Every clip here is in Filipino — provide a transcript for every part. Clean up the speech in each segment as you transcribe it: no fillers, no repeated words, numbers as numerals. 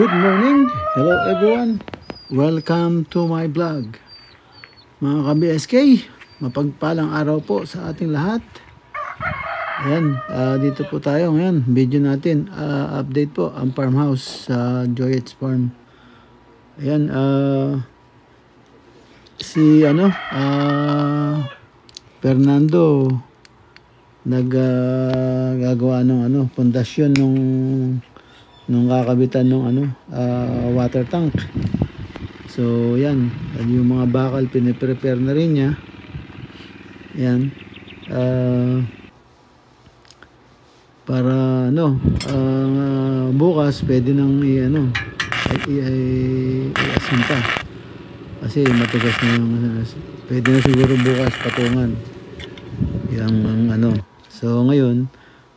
Good morning! Hello everyone! Welcome to my vlog. Mga ka-BSK, mapagpalang araw po sa ating lahat. Ayan, dito po tayo ngayon. Video natin, update po ang farmhouse sa Joyette's Farm. Ayan, si Fernando naggagawa ng pundasyon nung kakabitan ng water tank. So yan, yung mga bakal piniprepare na rin niya. Yan, para bukas pwede nang i-asinta kasi matigas na yung pwede na siguro bukas patungan yung so ngayon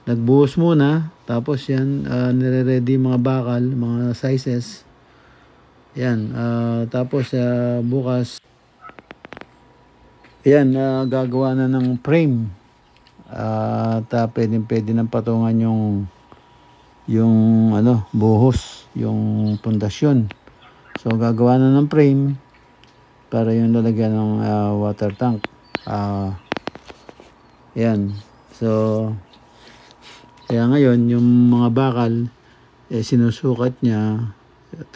nagbuhos muna, tapos yan nire-ready mga bakal, mga sizes yan, tapos bukas yan gagawa na ng frame at pwede nang patungan yung buhos, yung pundasyon. So gagawa na ng frame para yung lalagyan ng water tank. Yan, so kaya ngayon yung mga bakal sinusukat niya at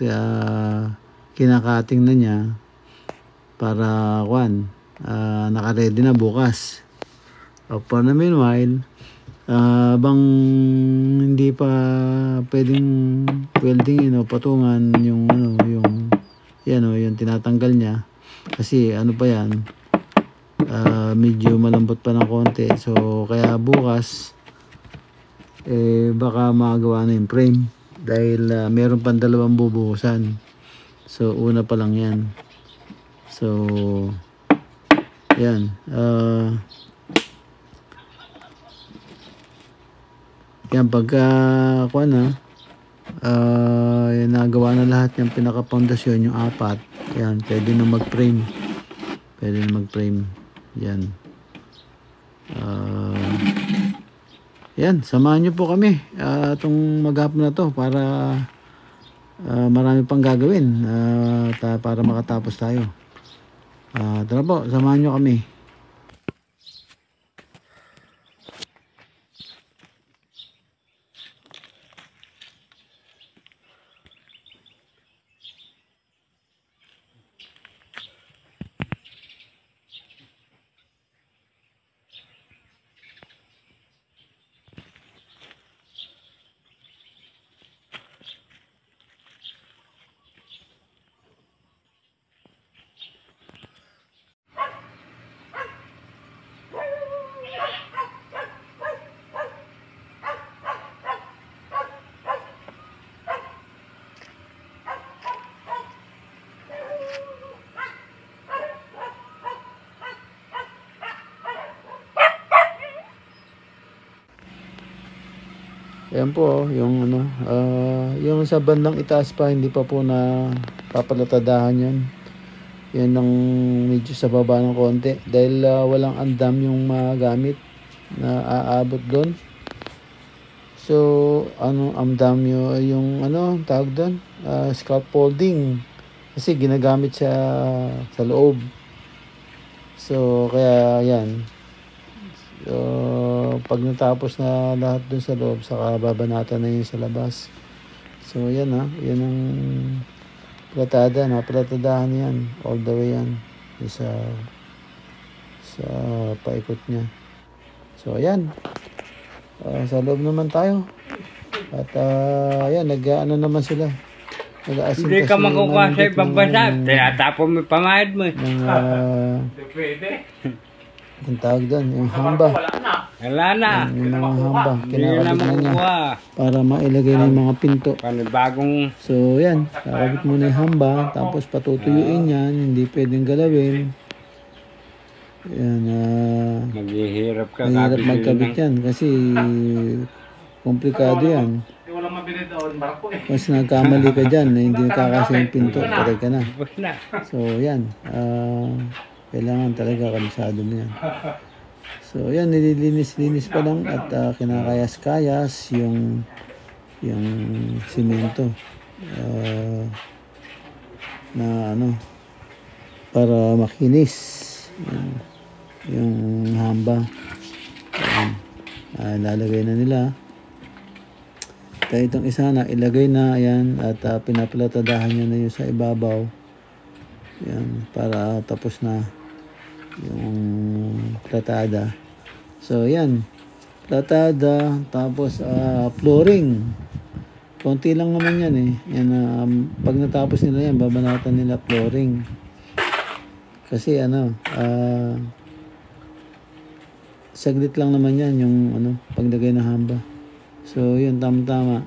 kinakating na niya para naka-ready na bukas. For the meanwhile, bang hindi pa pwedeng welding patungan yung yung tinatanggal niya kasi pa yan, medyo malambot pa ng konti. So kaya bukas baka magawa na yung frame dahil meron pang dalawang bubuhusan. So una pa lang yan. So yan, yan pagka nagawa na lahat yung pinaka-pondasyon, yung apat, yan pwede na mag-frame, yan. Yan, samahan nyo po kami itong maghapon na to para marami pang gagawin para makatapos tayo. Tara po, samahan nyo kami. Ayan po, yung sa bandang itaas pa, hindi pa po na papalatadahan yan. Yan ang medyo sa baba ng konti. Dahil walang andam yung magamit na aabot doon. So, andam yung tawag doon? Scaffolding. Kasi ginagamit siya sa loob. So, kaya yan. pag natapos na lahat dun sa loob, saka babanatan na yun sa labas. So yan yan ang platada, naplatadahan yan all the way yan sa paikot niya. So ayan, sa loob naman tayo at ayan, nag-ano naman sila, nag-aasin Hindi ka makukuha sa ibang bansa, tinatapon mo yung pamahid mo. Ang tawag doon, yung hamba. Wala na. Yung mga hamba, Hindi na kinakabit na niya makukuha. para mailagay na yung mga pinto. Panibagong So yan, kakabit mo na yung hamba, tapos patutuyuin yan, hindi pwedeng galawin. Yan, maghihirap ka. mahirap magkabit yan kasi komplikado yan. Walang mabili doon, barako eh. Mas nagkamali ka dyan na hindi kakasya yung pinto, patay ka na. Tapos na. So yan, kailangan talaga kabisado mo yan. So yan, nililinis-linis pa lang at kinakayas-kayas yung simento na para makinis yung hamba. Lalagay na nila. Kaya itong isa na ilagay na yan at pinaplatadahan niya na yung sa ibabaw. Yan, para tapos na yung platada. So yan, platada, tapos flooring. Konti lang naman yan eh. Yan, pag natapos nila yan, babanatan nila flooring. Kasi saglit lang naman yan yung paglagay ng hamba. So yun, tama-tama.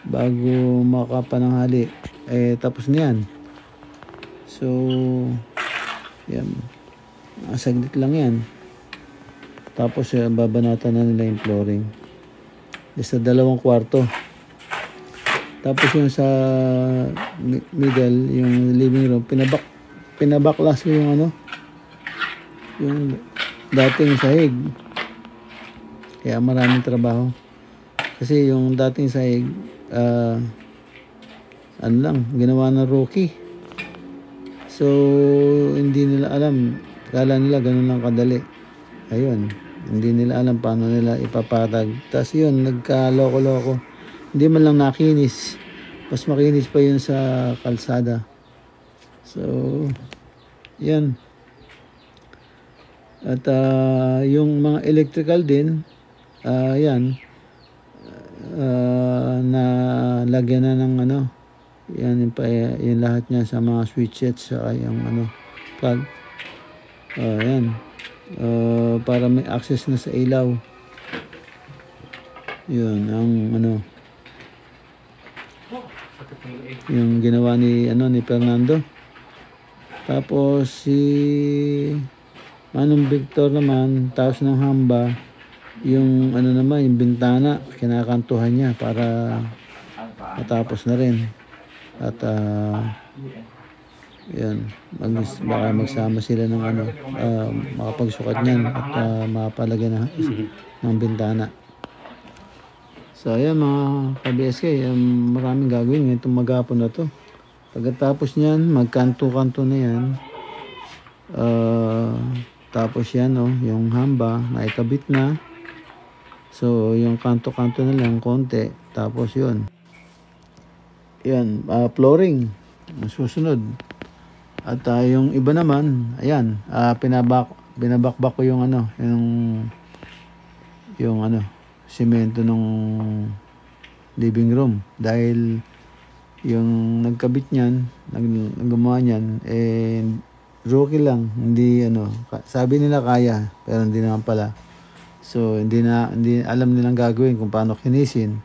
Bago makapananghali, tapos na yan. So yan, saglit lang yan. Tapos babanatan na nila yung flooring. Sa 2 kwarto. Tapos yung sa middle, yung living room, pinabaklas ko yung yung dating sahig. Kaya maraming trabaho. Kasi yung dating sahig, ginawa ng rookie. So, hindi nila alam. Kala nila ganun lang kadali. Ayun. Hindi nila alam paano nila ipapatag. Tapos yun, nagka-loko-loko. Hindi man lang nakinis. Mas makinis pa yun sa kalsada. So, yan. At yung mga electrical din, yan, na lagyan na ng yan yung lahat niya sa mga switches sa yung plug. Yan. Para may access na sa ilaw. Yun ang yung ginawa ni Fernando. Tapos si Manong Victor naman, tapos ng hamba, yung naman, yung bintana, kinakantuhan niya para matapos na rin. At yan, baka magsama sila ng makapagsukat niyan at mapalagyan ng bintana. So ayan mga ka-BSK, maraming gagawin ngayon itong maghapon na to. Pagkatapos niyan, magkanto-kanto na yan. Tapos yan yung hamba, naikabit na. So yung kanto-kanto na lang konti. Tapos yun. Yan, flooring. Susunod. At yung iba naman, ayan, binabakbak ko yung simento ng living room. Dahil yung nagkabit niyan, naggumawa niyan, rookie lang, hindi sabi nila kaya, pero hindi naman pala. So hindi alam nilang gagawin kung paano kinisin.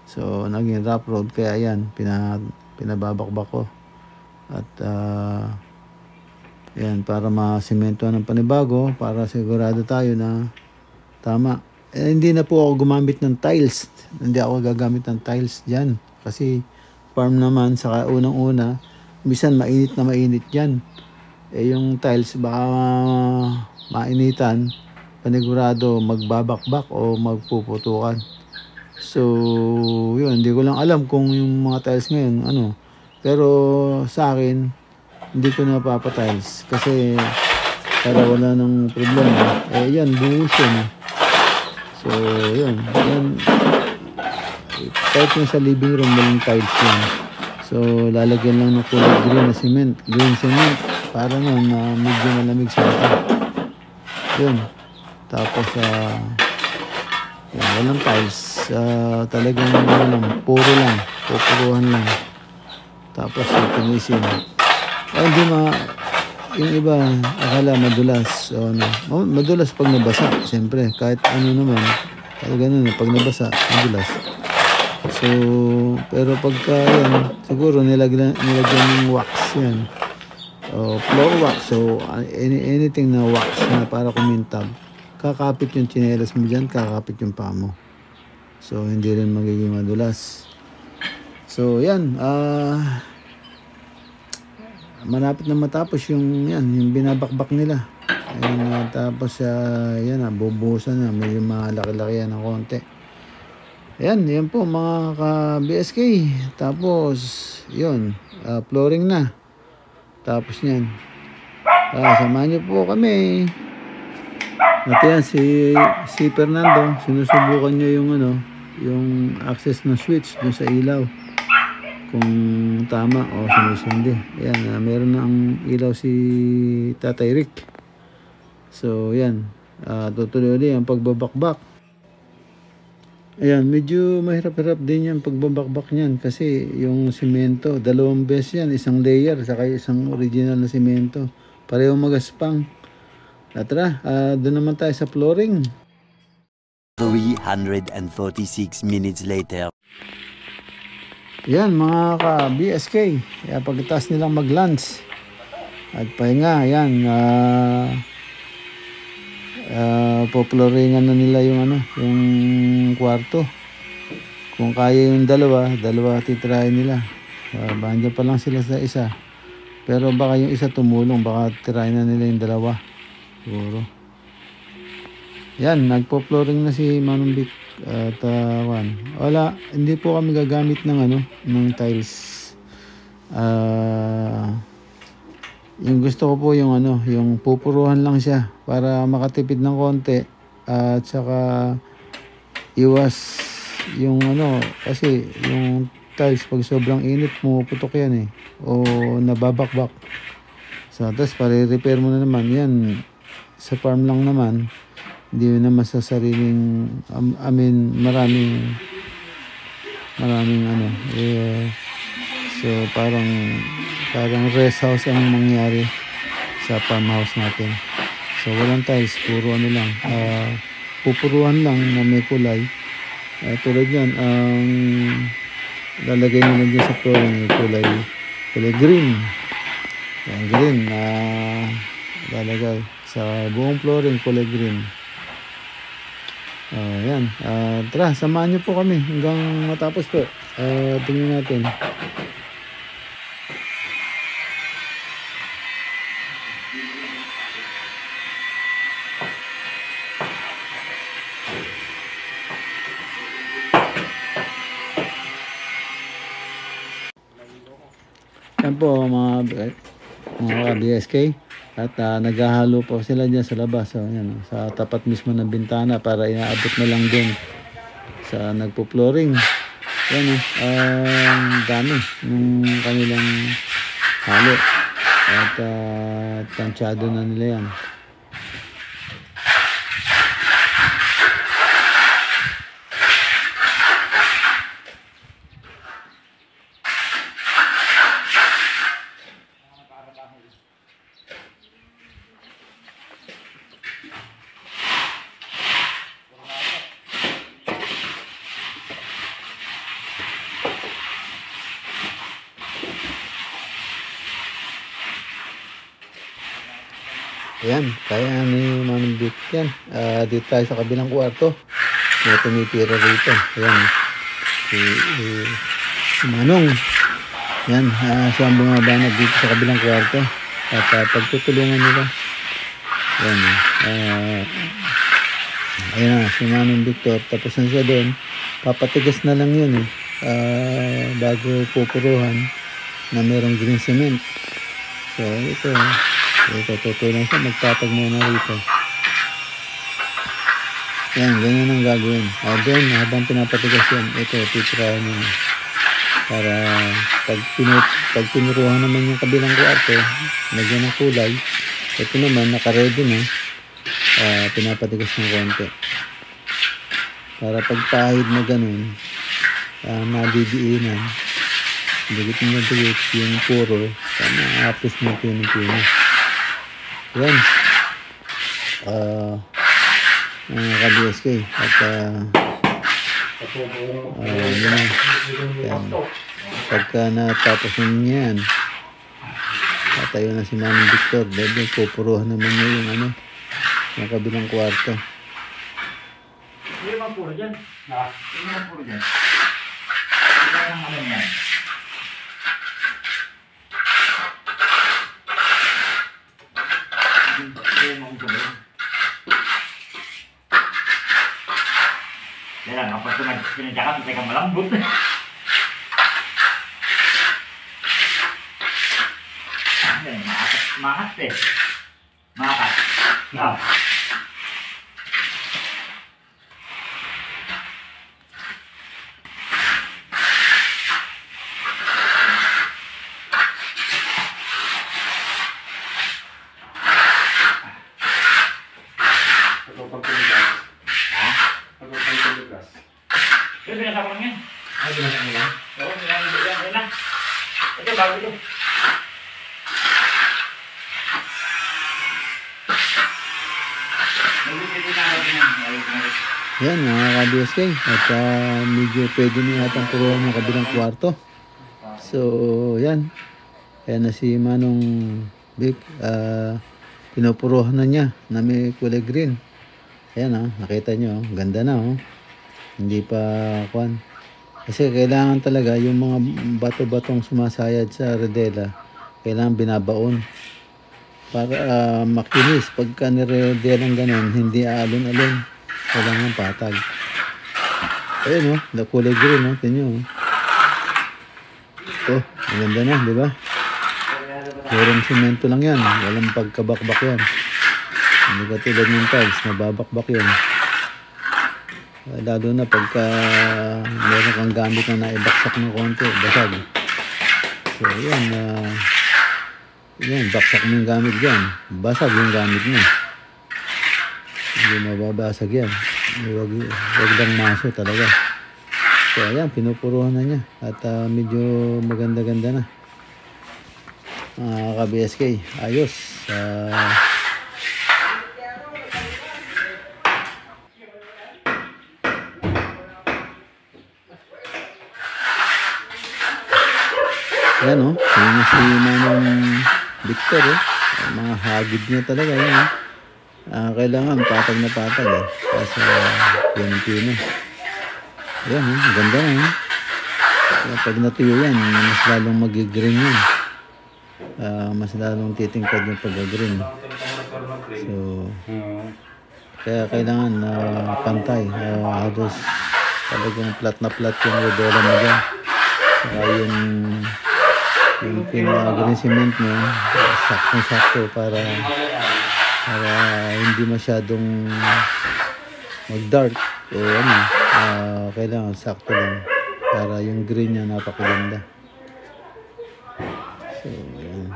So naging rough road, kaya ayan, pinababakbak ko. At yan, para masimentohan ng panibago, para sigurado tayo na tama. Hindi na po ako gumamit ng tiles. Hindi ako gagamit ng tiles dyan. Kasi farm naman, saka unang-una, minsan mainit na mainit dyan. Yung tiles, baka mainitan, panigurado magbabakbak o magpuputukan. So, yun, hindi ko lang alam kung yung mga tiles ngayon, pero sa akin, hindi ko na papatiles. Kasi para wala nang problema. Yan, buhos yun. So, yan. Kahit yung sa living room, walang tiles yan. So, lalagyan lang ng kulay green na cement. Green cement. Para nun, medyo malamig sa mata. Yun. Tapos, walang tiles. Talagang puro lang. Pupuruhan lang. Tapos, pinisin. Hindi yung iba, akala madulas. Madulas pag nabasa. Siyempre, kahit ano naman, kahit ganun, pag nabasa, madulas. So, pero pagka yan, siguro nilagyan ng wax yan. Floor wax. So, anything na wax na para kumintab. Kakapit yung tsinelas mo dyan, kakapit yung paa mo. So, hindi rin magiging madulas. So, yan. Malapit na matapos yung binabakbak nila. Ayan, tapos, yan bubuhusan na. May malaki-laki yan ng konti. Yan po mga ka-BSK. Tapos, yun, flooring na. Tapos yan. Samahan niyo po kami. At yan, si Fernando, sinusubukan niya yung access na switch dun sa ilaw. Kung tama o sinusundi. Yan, meron na ang ilaw si Tatay Rick. So, yan. Tutuloy ulit ang pagbabakbak. Ayan, medyo mahirap-hirap din yung pagbabakbak niyan kasi yung simento, 2 beses yan, isang layer, saka isang original na simento. Pareho magaspang. Tara, doon naman tayo sa flooring. 346 minutes later. Yan mga ka-BSK, pagkatapos nilang mag-lunch at pahinga, yan, poploringan na nila yung kwarto. Kung kaya yung dalawa titirahin nila. Banda pa lang sila sa isa. Pero baka yung isa tumulong, baka tirahin na nila yung dalawa. Siguro. Yan, nagpo-flooring na si Manong Vic at wala, hindi po kami gagamit ng tiles. Yung gusto ko po yung pupuruhan lang siya para makatipid ng konti at saka iwas yung kasi yung tiles pag sobrang init pumuputok yan o nababakbak. So tapos pare-repair mo na naman yan sa farm lang naman, hindi naman sa sariling maraming so parang rest house ang mangyari sa farmhouse natin. So walang tiles, puro lang, pupuruan lang na may kulay. Tulad yan, lalagay nyo lang dyan sa flooring kulay green. Yan, green lalagay sa buong flooring, kulay green. Yan, tara, samahan nyo po kami hanggang matapos po. Tingnan natin. Yan po mga BSK at naghahalo po sila dyan sa labas. So, yan, sa tapat mismo ng bintana para inaabot na lang din sa nagpo-flooring. Yan dami ng kanilang halo at tansyado na nila yan. Ayan, kaya ni Manong Vic yan. Dito tayo sa kabilang kwarto. May tumipira rito. Ayan. Si Manong. Yan, siya ang bumabanag dito sa kabilang kwarto. At pagtutulungan nila. Ayan. Ayan, si Manong Victor. Tapos na siya doon. Papatigas na lang yun bago pupuruhan na merong green cement. So, ito. Ito, tutunan siya. Magtatag muna rito. Yan, ganyan ang gagawin. Doon, habang pinapatigas yan, ito, titirahan nyo na. Para pag pinuruhan naman yung kabilang kwarto, nagyan ng kulay. Ito naman, naka-ready na. Pinapatigas ng konti. Para pagpahid na ganun, madidiinan. Dugit na dugit yung puro. Apis mo pino-pino. Yan. Mga ka-BSK. At yun. Yan. Pagka natapos niya yan, tatayo na si Manong Victor. Dahil pupuruhan naman niya yung yung kabilang kwarto. Hindi naman puro dyan. Hindi naman puro dyan. Hindi naman yan. Yan lang, kapag sinadyakan, hindi ka malambot. Makas eh. Makas. Ito, binasa ko lang yan. Ay, binasa ko lang? Oo, binasa ko lang. Yan lang. Ito, bago ito. Yan mga ka-BSK. At medyo pwede na yatang puruhan ng kabilang kwarto. So, yan. Ayan na si Manong Vic. Pinupuruhan na niya na may kulay green. Ayan nakita nyo. Ganda na Hindi pa kwan. Kasi kailangan talaga yung mga bato-batong sumasayad sa redela, kailangan binabaon. Para makinis. Pagka niredelang ganun, hindi aalon-alon. Kailangan patag. Ayun na kulay green tingnan maganda na, di ba? Purong semento lang yan. Walang pagkabakbak yan. Hindi katulad ng tiles, nababakbak yun. Lalo na pagka meron kang gamit na naibaksak ng konti, basag. So yan, baksak mo yung gamit dyan. Basag yung gamit mo. Hindi mababasag yan. Huwag lang maso talaga. So ayan, pinupuruhan na niya. At medyo maganda-ganda na. Ka-BSK, ayos. Yan yung si Manong Victor mga hagid niya talaga yan kailangan patag na patag kasi pino-pino yan ganda na pag natuyo yan mas lalong mag-green yan mas lalong titingkad yung pag-green so kaya kailangan pantay halos talagang flat na flat yung rodela mo dyan saka yung pinag-green cement mo saktong-sakto para hindi masyadong mag-dark o kailangan sakto lang para yung green niya napakaganda. So yan.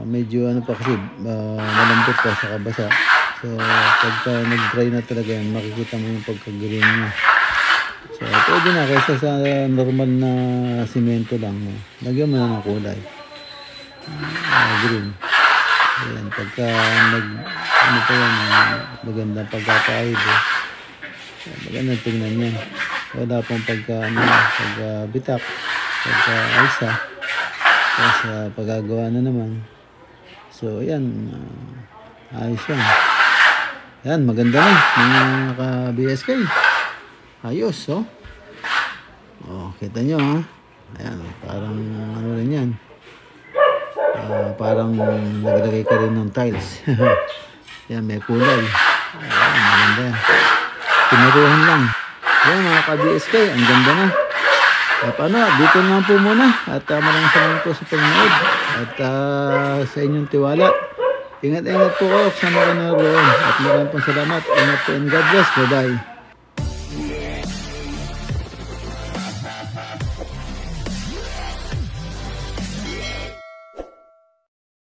Medyo pa kasi malambot pa sa kabasa. So pagka nag-dry na talaga yan, makikita mo yung pagka-green niya. So pwede na kaysa sa normal na simento lang lagyan mo na ng kulay green. Ayan, pagka magandang pagkakaid magandang tingnan yan. Wala pang pagka-bitak, pagka-alsa, tapos pagkagawa na naman. So ayan, ayos yan. Ayan, maganda na mga ka-BSK. Ayos kita nyo ayan, parang rin yan parang naglagay ka rin ng tiles. Yan, may kulay maganda yan, pinuruhan lang yan mga ka-BSK, ang ganda na paano, dito naman po muna. At maraming salamat po sa panonood. At sa inyong tiwala. Ingat-ingat po kayo sa mga naroon. At maraming pong salamat. Ingat po and God bless. Bye-bye.